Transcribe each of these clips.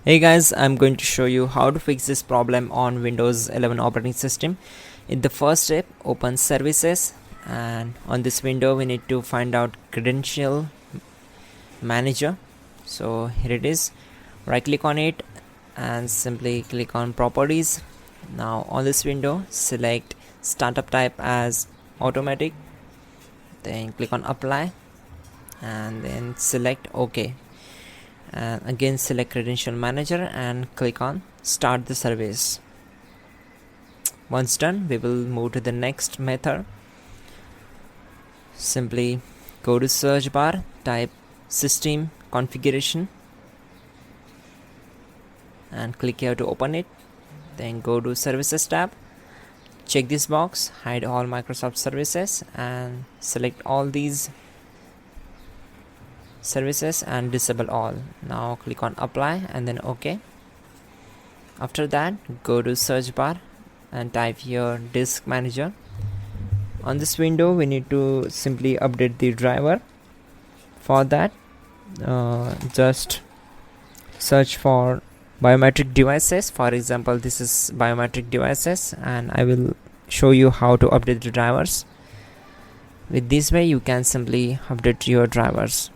Hey guys, I'm going to show you how to fix this problem on Windows 11 operating system. In the first step, open services, and on this window we need to find out credential manager. So here it is. Right click on it and simply click on properties. Now on this window select startup type as automatic, then click on apply and then select OK, and again select credential manager and click on start the service. Once done, we will move to the next method. Simply go to search bar, type system configuration and click here to open it. Then go to services tab, check this box, hide all Microsoft services and select all these services and disable all. Now click on apply and then OK. After that, go to search bar and type here disk manager. On this window we need to simply update the driver. For that, just search for biometric devices. For example, this is biometric devices, and I will show you how to update the drivers. With this way you can simply update your drivers.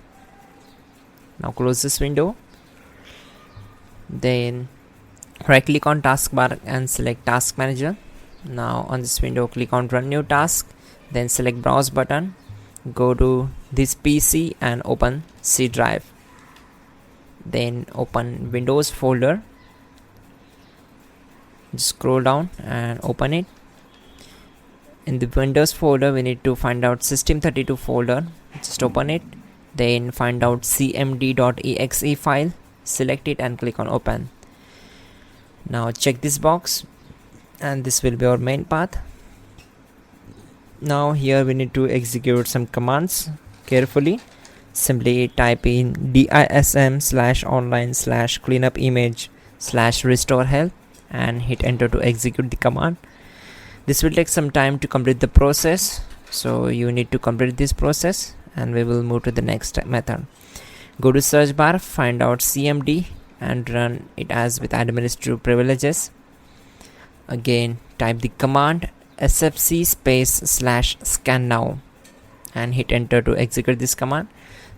Now close this window, then right click on taskbar and select task manager. Now on this window click on run new task, then select browse button, go to this PC and open C drive, then open Windows folder, just scroll down and open it. In the Windows folder we need to find out system32 folder, just open it, then find out cmd.exe file, select it and click on open. Now check this box and this will be our main path. Now here we need to execute some commands carefully. Simply type in dism/online/cleanup image/restore health and hit enter to execute the command. This will take some time to complete the process, so you need to complete this process and we will move to the next method. Go to search bar, find out cmd and run it as with administrative privileges. Again type the command sfc/scan now and hit enter to execute this command.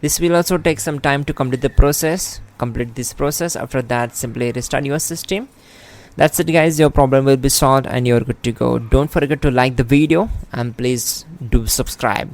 This will also take some time to complete the process. Complete this process. After that, simply restart your system. That's it guys, your problem will be solved and you're good to go. Don't forget to like the video and please do subscribe.